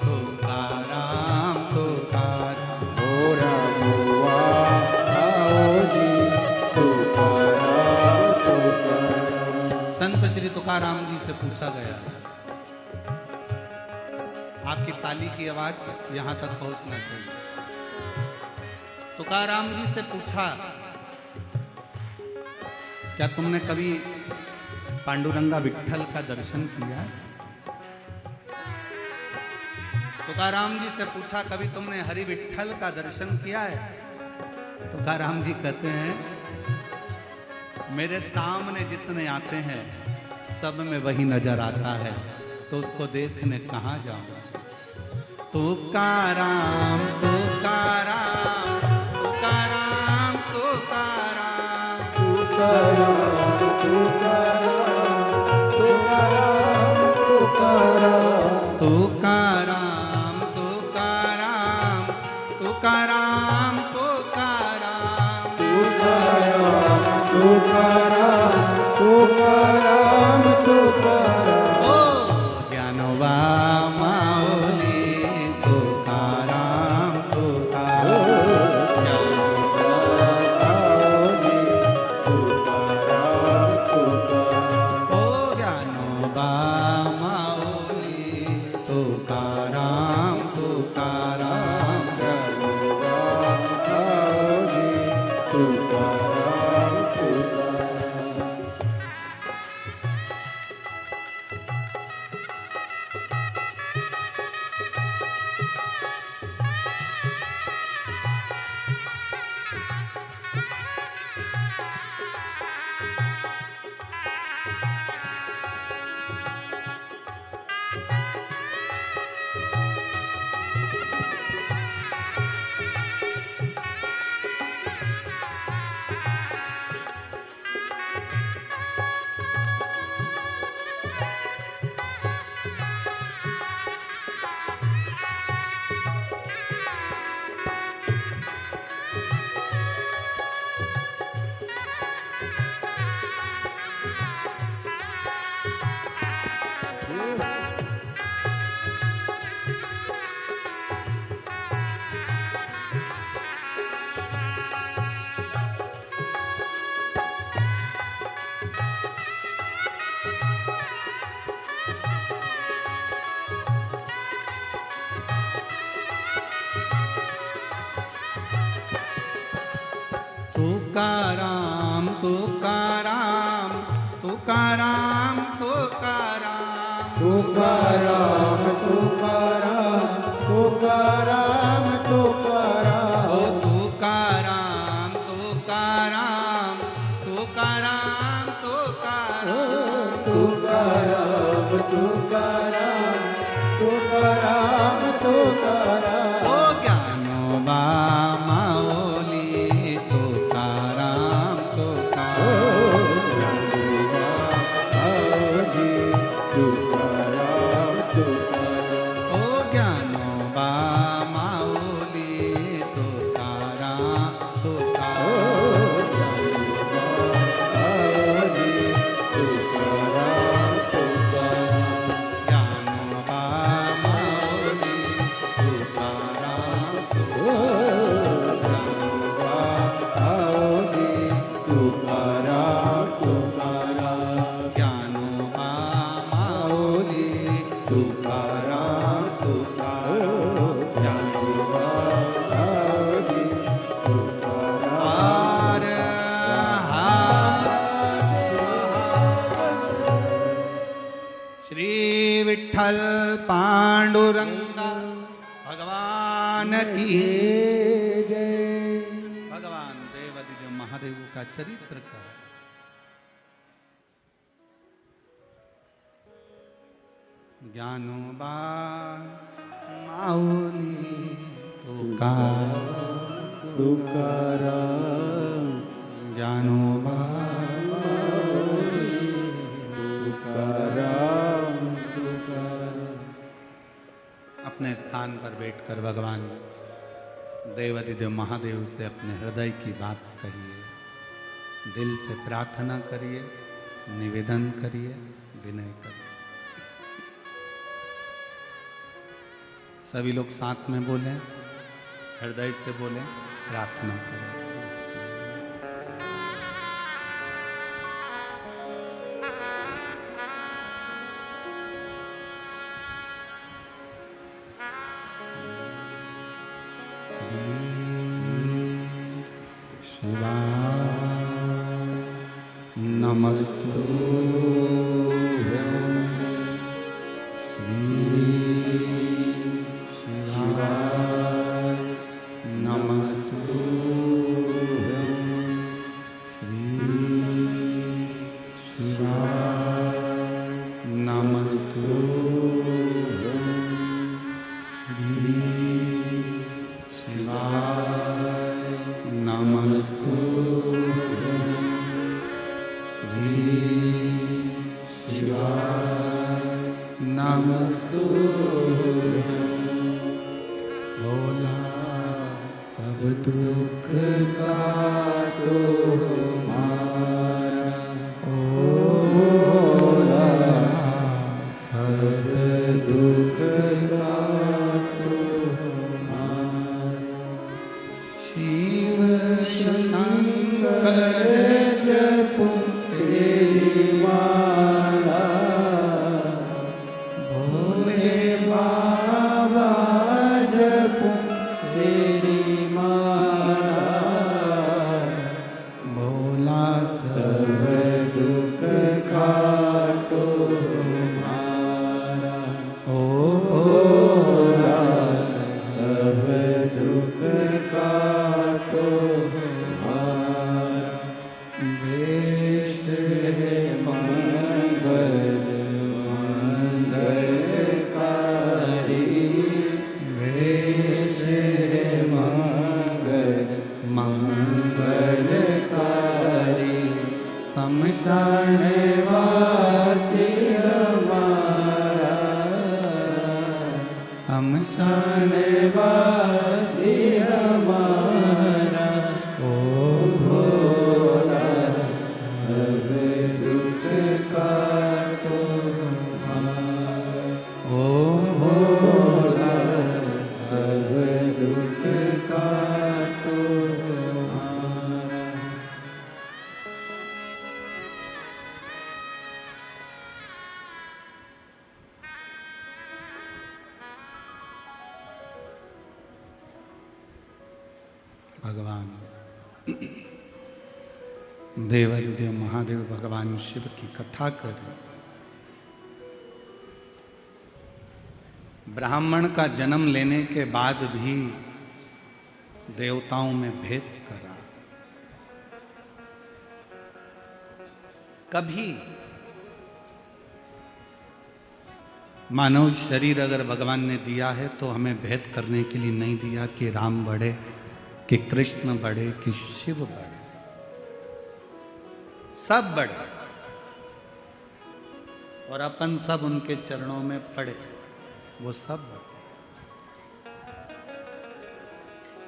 तुकाराम तुकाराम, ओ रामोवा माऊली तुकाराम तुकाराम, तुकाराम जी से पूछा गया। आपकी ताली की आवाज यहां तक पहुंचना चाहिए। तुकाराम जी से पूछा, क्या तुमने कभी पांडुरंगा विट्ठल का दर्शन किया? तुकाराम जी से पूछा, कभी तुमने हरि विट्ठल का दर्शन किया है? तुकाराम जी कहते हैं, मेरे सामने जितने आते हैं सब में वही नजर आता है, तो उसको देखने कहाँ जाऊं? तुकाराम तुकाराम तुकाराम तुकाराम तुकाराम तुकाराम तुकाराम तुकाराम तुकाराम तुकाराम तुकाराम तुकाराम तुकाराम तुकाराम ओ ज्ञानोबा माऊली तुकाराम तुकाराम ओ ज्ञानोबा माऊली तुकाराम तुकाराम तुकाराम तुकाराम तुकाराम तुकाराम तुकाराम तुकाराम तुकाराम तुकाराम ओ तुकाराम तुकाराम तुकाराम तुकाराम तुकाराम तुकाराम तुकाराम तुकाराम ओ ज्ञानोबा माऊली तुकाराम तुकाराम ओ ज्ञानोबा माऊली तुकाराम तुकाराम ज्ञानोबा माऊली तुकाराम ज्ञानोबा माऊली तुकाराम तुकाराम आर श्री विठ्ठल पांडुरंगा भगवान की भगवान देवादिदेव महादेव का चरित्र का ज्ञानोबा माऊली तुकाराम ज्ञानोबा तुकाराम तुकाराम अपने स्थान पर बैठकर भगवान देवादिदेव महादेव से अपने हृदय की बात कहिए, दिल से प्रार्थना करिए, निवेदन करिए, विनय करिए। सभी लोग साथ में बोलें, हृदय से बोलें, प्रार्थना करें। नमस्तुभ्यं श्री शिवाय नमस्तुभ्यं श्री शिवाय नमस्तुभ्यं श्री शिवाय नमस्तुभ्यं श्री शिवाय नमस्तुभ्यं भोला सब दुख काटो हमारा ओ भोला सब दुख काटो हमारा शिव शंकर जपो तेरी माला भोले बाबा जपो तेरी माला भोला सब दुख काटो हमारा ओ भोला सब दुख काटो हमारा वेश है मंगलकारी वेश है मंगलकारी शमशान वासी हमारा शमशान वासी हमारा ओ भोला सब दुख काटो हमारा ओ भोला सब दुख काटो हमारा भगवान देवाधिदेव महादेव भगवान शिव की कथा करें। ब्राह्मण का जन्म लेने के बाद भी देवताओं में भेद करा। कभी मानव शरीर अगर भगवान ने दिया है तो हमें भेद करने के लिए नहीं दिया कि राम बढ़े कि कृष्ण बढ़े कि शिव बढ़े, सब बढ़े और अपन सब उनके चरणों में पड़े, वो सब बढ़े।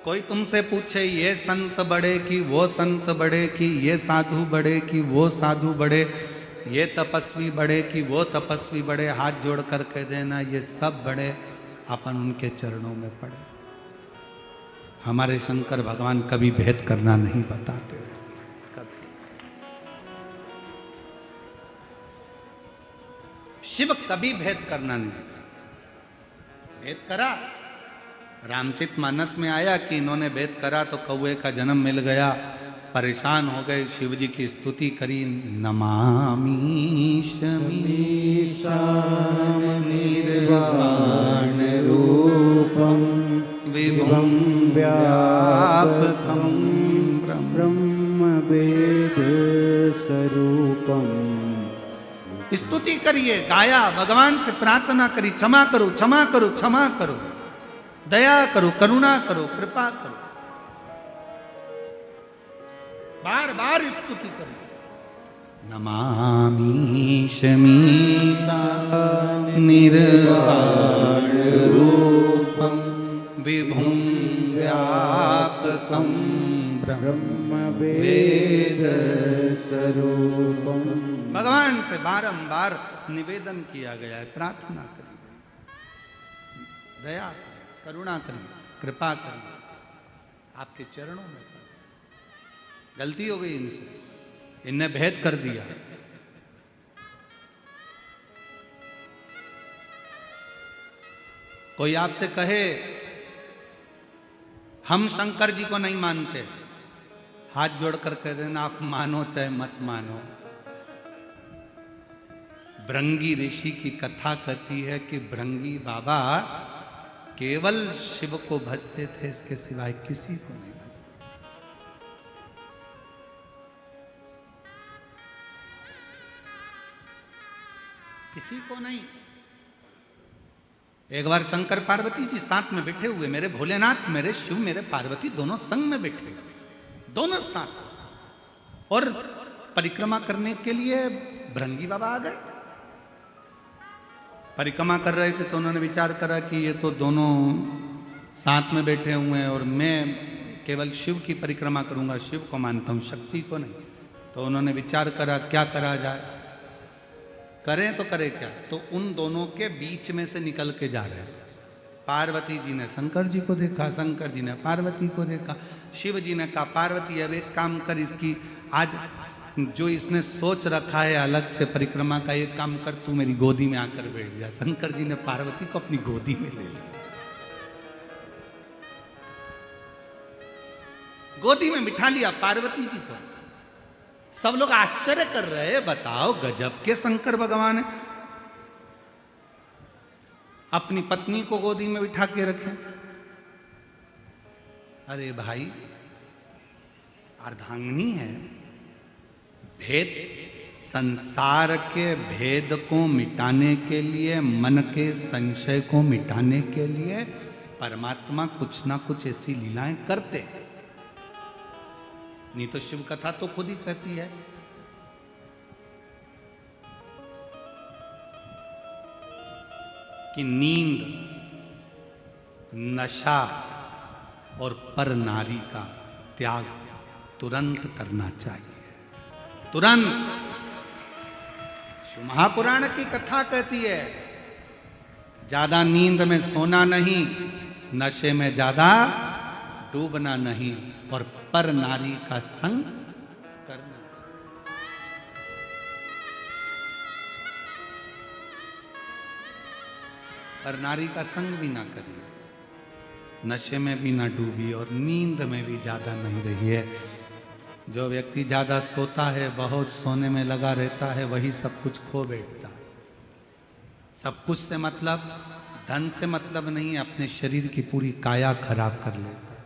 कोई तुमसे पूछे ये संत बड़े कि वो संत बड़े कि ये साधु बड़े कि वो साधु बड़े, ये तपस्वी बड़े कि वो तपस्वी बड़े, हाथ जोड़ कर कह देना ये सब बड़े, अपन उनके चरणों में पड़े। हमारे शंकर भगवान कभी भेद करना नहीं बताते, कभी। शिव कभी भेद करना नहीं दिखा। भेद करा रामचित मानस में आया कि इन्होंने भेद करा तो कौए का जन्म मिल गया, परेशान हो गए, शिव जी की स्तुति करी। नमामि शमीशाम निर्वाण रूपम विभुं व्यापकं ब्रह्म वेद स्वरूपम। स्तुति करिए, गाया, भगवान से प्रार्थना करी, क्षमा करो क्षमा करो क्षमा करो, दया करो, करुणा करो, कृपा करो, बार बार स्तुति करो। नमामि शमीशाम निर्वाण रूपम विभुं व्यापकं ब्रह्म वेद स्वरूपम। भगवान से बारंबार निवेदन किया गया है, प्रार्थना करी, दया करिए, करुणा करिए, कृपा करिए, आपके चरणों में। गलती हो गई इनसे, इनने भेद कर दिया। कोई आपसे कहे हम शंकर जी को नहीं मानते, हाथ जोड़कर कह देना, आप मानो चाहे मत मानो। भृंगी ऋषि की कथा कहती है कि भृंगी बाबा केवल शिव को भजते थे, इसके सिवाय किसी को नहीं भजते। किसी को नहीं। एक बार शंकर पार्वती जी साथ में बैठे हुए, मेरे भोलेनाथ, मेरे शिव, मेरे पार्वती दोनों संग में बैठे, दोनों साथ, और परिक्रमा करने के लिए भृंगी बाबा आ गए। परिक्रमा कर रहे थे तो उन्होंने विचार करा कि ये तो दोनों साथ में बैठे हुए हैं और मैं केवल शिव की परिक्रमा करूंगा, शिव को मानता हूं, शक्ति को नहीं। तो उन्होंने विचार करा क्या करा जाए, करें तो करें क्या। तो उन दोनों के बीच में से निकल के जा रहे थे। पार्वती जी ने शंकर जी को देखा, शंकर जी ने पार्वती को देखा, शिव जी ने कहा पार्वती अब एक काम कर, इसकी आज जो इसने सोच रखा है अलग से परिक्रमा का, एक काम कर, तू मेरी गोदी में आकर बैठ जा। शंकर जी ने पार्वती को अपनी गोदी में ले लिया, गोदी में बिठा लिया पार्वती जी को। सब लोग आश्चर्य कर रहे हैं, बताओ गजब के शंकर भगवान है, अपनी पत्नी को गोदी में बिठा के रखे। अरे भाई अर्धांगिनी है, भेद, संसार के भेद को मिटाने के लिए, मन के संशय को मिटाने के लिए परमात्मा कुछ ना कुछ ऐसी लीलाएं करते। नहीं तो शिव कथा तो खुद ही कहती है कि नींद, नशा और पर नारी का त्याग तुरंत करना चाहिए, तुरंत। शिव महापुराण की कथा कहती है ज्यादा नींद में सोना नहीं, नशे में ज्यादा डूबना नहीं, और पर नारी का संग करना। पर नारी का संग भी ना करिए, नशे में भी ना डूबिए और नींद में भी ज्यादा नहीं रहिए। जो व्यक्ति ज्यादा सोता है, बहुत सोने में लगा रहता है, वही सब कुछ खो बैठता है। सब कुछ से मतलब, धन से मतलब नहीं, अपने शरीर की पूरी काया खराब कर लेता है,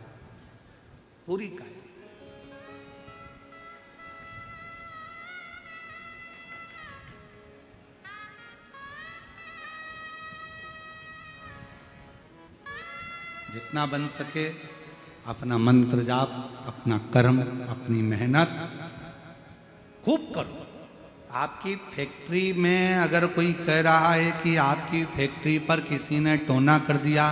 पूरी काया। जितना बन सके अपना मंत्र जाप, अपना कर्म, अपनी मेहनत खूब करो। आपकी फैक्ट्री में अगर कोई कह रहा है कि आपकी फैक्ट्री पर किसी ने टोना कर दिया,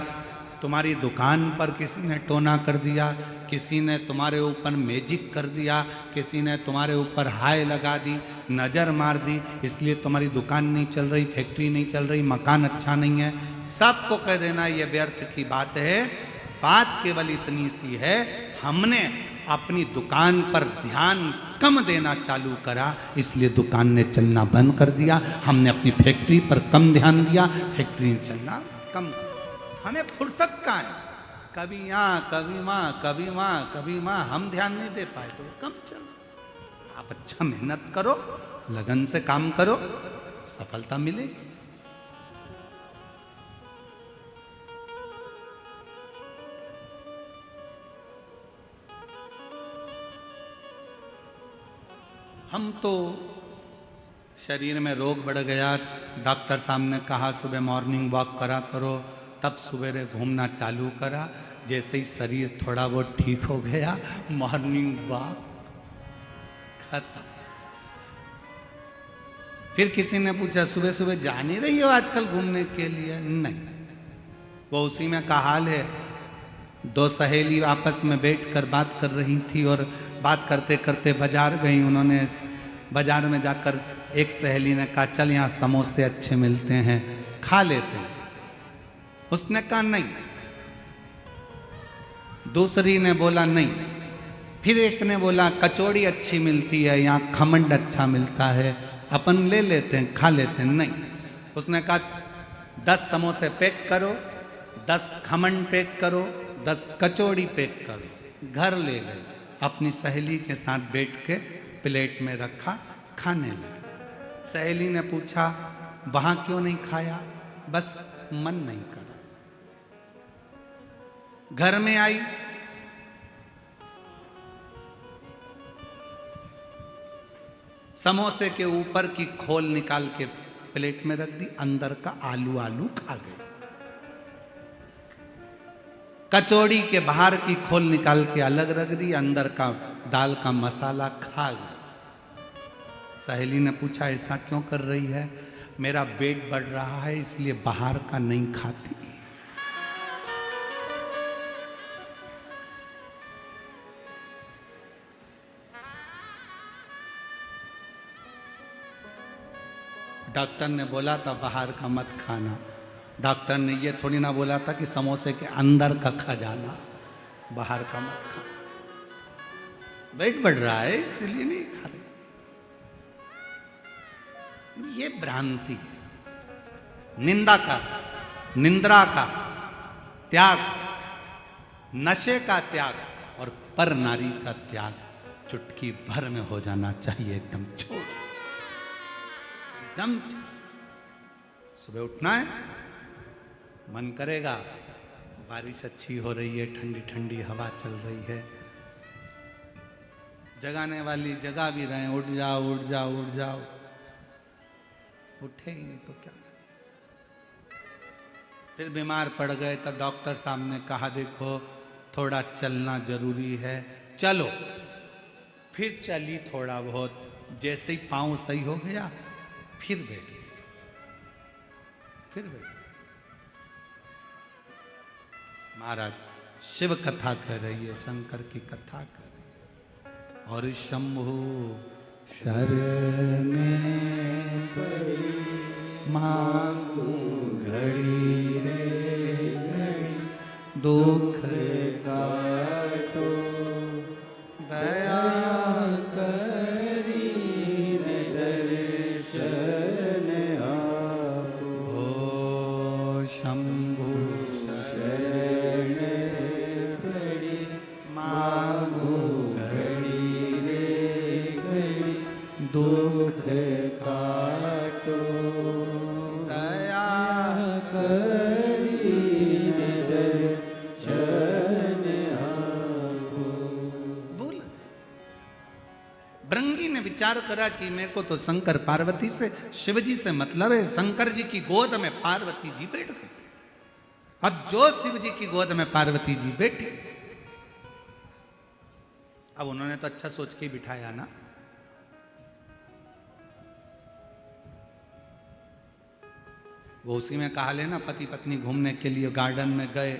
तुम्हारी दुकान पर किसी ने टोना कर दिया, किसी ने तुम्हारे ऊपर मैजिक कर दिया, किसी ने तुम्हारे ऊपर हाय लगा दी, नज़र मार दी, इसलिए तुम्हारी दुकान नहीं चल रही, फैक्ट्री नहीं चल रही, मकान अच्छा नहीं है, सबको कह देना ये व्यर्थ की बात है। बात केवल इतनी सी है, हमने अपनी दुकान पर ध्यान कम देना चालू करा, इसलिए दुकान ने चलना बंद कर दिया। हमने अपनी फैक्ट्री पर कम ध्यान दिया, फैक्ट्री ने चलना कम। हमें फुर्सत कहाँ है, कभी यहाँ कभी वहाँ, कभी वहाँ कभी वहाँ, हम ध्यान नहीं दे पाए तो कम चलो। आप अच्छा मेहनत करो, लगन से काम करो, सफलता मिलेगी। हम तो शरीर में रोग बढ़ गया, डॉक्टर साहब ने कहा सुबह मॉर्निंग वॉक करा करो, तब सवेरे घूमना चालू करा। जैसे ही शरीर थोड़ा बहुत ठीक हो गया, मॉर्निंग वॉक खत्म। फिर किसी ने पूछा सुबह सुबह जा नहीं रही हो आजकल घूमने के लिए? नहीं, वो उसी में का हाल है। दो सहेली आपस में बैठकर बात कर रही थी और बात करते करते बाजार गई। उन्होंने बाजार में जाकर एक सहेली ने कहा चल यहाँ समोसे अच्छे मिलते हैं, खा लेते हैं। उसने कहा नहीं, दूसरी ने बोला नहीं, फिर एक ने बोला कचौड़ी अच्छी मिलती है, यहाँ खमंड अच्छा मिलता है, अपन ले लेते हैं, खा लेते हैं। नहीं, उसने कहा 10 समोसे पैक करो, 10 खमंड पैक करो, 10 कचौड़ी पैक करो। घर ले गए। अपनी सहेली के साथ बैठ के प्लेट में रखा, खाने लगे। सहेली ने पूछा वहां क्यों नहीं खाया? बस मन नहीं करा। घर में आई, समोसे के ऊपर की खोल निकाल के प्लेट में रख दी, अंदर का आलू आलू खा गई। कचौड़ी के बाहर की खोल निकाल के अलग रख दी, अंदर का दाल का मसाला खा गई। सहेली ने पूछा ऐसा क्यों कर रही है? मेरा वेट बढ़ रहा है इसलिए बाहर का नहीं खाती। डॉक्टर ने बोला था बाहर का मत खाना। डॉक्टर ने ये थोड़ी ना बोला था कि समोसे के अंदर का खा जाना, बाहर का मत खाना। वेट बढ़ रहा है इसलिए नहीं खा रहे। ये भ्रांति है। निंदा का, निंद्रा का त्याग, नशे का त्याग और पर नारी का त्याग चुटकी भर में हो जाना चाहिए। एकदम छोड़, एकदम सुबह उठना है, मन करेगा, बारिश अच्छी हो रही है, ठंडी ठंडी हवा चल रही है, जगाने वाली जगा भी रहे, उठ जाओ उठ जाओ उठ जाओ, उठे ही नहीं तो क्या। फिर बीमार पड़ गए तब डॉक्टर साहब ने कहा देखो थोड़ा चलना जरूरी है, चलो। फिर चली थोड़ा बहुत, जैसे ही पाँव सही हो गया फिर बैठ गई, फिर बैठ गई। महाराज शिव कथा कर रही है, शंकर की कथा कर रही है। और शंभु शरणे मांगू घड़ी रे घड़ी, दुख काटो दया करी ने दर्शन आपो। ओ शंभु शरणे पड़ी मांगू घड़ी रे घड़ी, दुख काटो दया करी ने दर्शन आपो। बोल भृंगी ने विचार करा कि मेरे को तो शंकर पार्वती से, शिव जी से मतलब है। शंकर जी की गोद में पार्वती जी बैठ गई। अब जो शिव जी की गोद में पार्वती जी बैठी, अब उन्होंने तो अच्छा सोच के ही बिठाया ना। वो उसी में कहा लेना, पति पत्नी घूमने के लिए गार्डन में गए,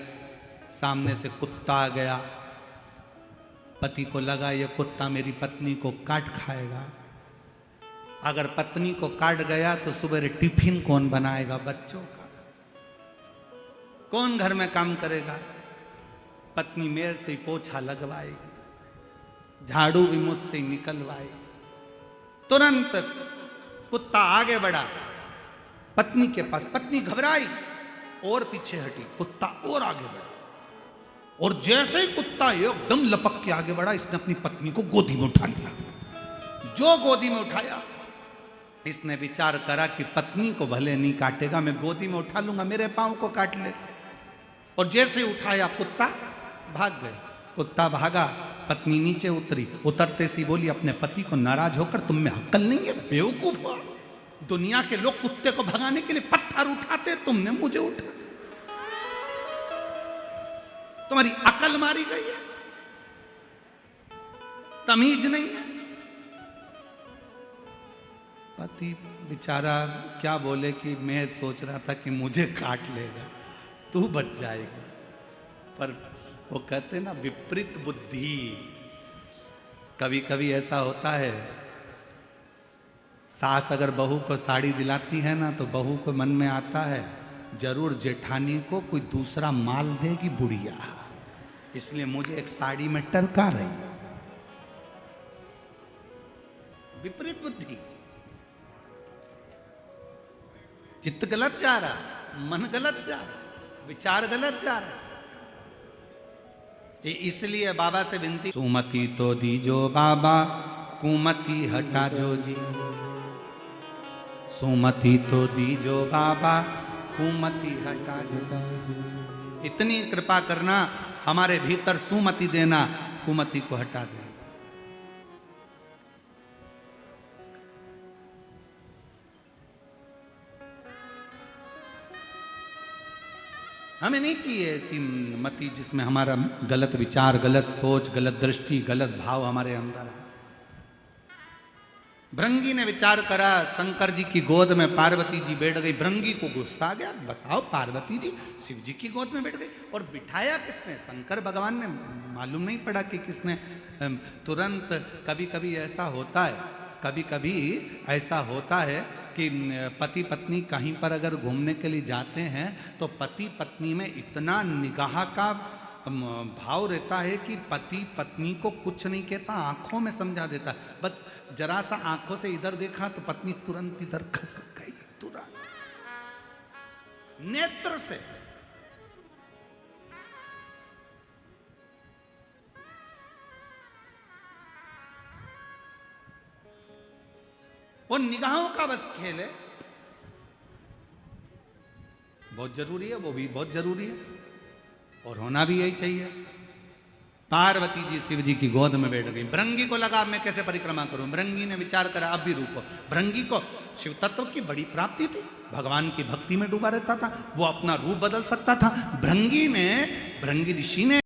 सामने से कुत्ता आ गया, पति को लगा ये कुत्ता मेरी पत्नी को काट खाएगा। अगर पत्नी को काट गया तो सुबह टिफिन कौन बनाएगा बच्चों का, कौन घर में काम करेगा? पत्नी मेरे से ही पोछा लगवाएगी, झाड़ू भी मुझसे ही निकलवाएगी। तुरंत कुत्ता आगे बढ़ा पत्नी के पास, पत्नी घबराई और पीछे हटी, कुत्ता और आगे बढ़ा, और जैसे ही कुत्ता एकदम लपक के आगे बढ़ा, इसने अपनी पत्नी को गोदी में उठा लिया। जो गोदी में उठाया, इसने विचार करा कि पत्नी को भले नहीं काटेगा, मैं गोदी में उठा लूंगा, मेरे पांव को काट ले। और जैसे ही उठाया कुत्ता भाग गया। कुत्ता भागा, पत्नी नीचे उतरी, उतरते सी बोली अपने पति को नाराज होकर, तुम में अक्ल नहीं है बेवकूफ हो, दुनिया के लोग कुत्ते को भगाने के लिए पत्थर उठाते, तुमने मुझे उठा, तुम्हारी अकल मारी गई है, तमीज नहीं है। पति बेचारा क्या बोले कि मैं सोच रहा था कि मुझे काट लेगा, तू बच जाएगा। पर वो कहते ना विपरीत बुद्धि, कभी कभी ऐसा होता है, सास अगर बहू को साड़ी दिलाती है ना, तो बहू को मन में आता है जरूर जेठानी को कोई दूसरा माल देगी बुढ़िया, इसलिए मुझे एक साड़ी में टरका रही। विपरीत बुद्धि, चित्त गलत जा रहा, मन गलत जा रहा, विचार गलत जा रहा। इसलिए बाबा से विनती, सुमति तो दीजो बाबा, कुमति हटा जो जी। सुमति तो दीजो बाबा, कुमति हटा जो। इतनी कृपा करना, हमारे भीतर सुमति देना, कुमति को हटा देना। हमें नहीं चाहिए ऐसी मति जिसमें हमारा गलत विचार, गलत सोच, गलत दृष्टि, गलत भाव हमारे अंदर है। भृंगी ने विचार करा, शंकर जी की गोद में पार्वती जी बैठ गई। भृंगी को गुस्सा आ गया, बताओ पार्वती जी शिव जी की गोद में बैठ गई, और बिठाया किसने? शंकर भगवान ने। मालूम नहीं पड़ा कि किसने। तुरंत कभी कभी ऐसा होता है, कभी कभी ऐसा होता है कि पति पत्नी कहीं पर अगर घूमने के लिए जाते हैं तो पति पत्नी में इतना निगाह का भाव रहता है कि पति पत्नी को कुछ नहीं कहता, आंखों में समझा देता। बस जरा सा आंखों से इधर देखा तो पत्नी तुरंत इधर खसक गई, तुरंत नेत्र से। वो निगाहों का बस खेल है, बहुत जरूरी है, वो भी बहुत जरूरी है, और होना भी यही चाहिए। पार्वती जी शिव जी की गोद में बैठ गई। भृंगी को लगा मैं कैसे परिक्रमा करूं। भृंगी ने विचार करा, अब भी रुको। भृंगी को शिव तत्व की बड़ी प्राप्ति थी, भगवान की भक्ति में डूबा रहता था, वो अपना रूप बदल सकता था। भृंगी ऋषि ने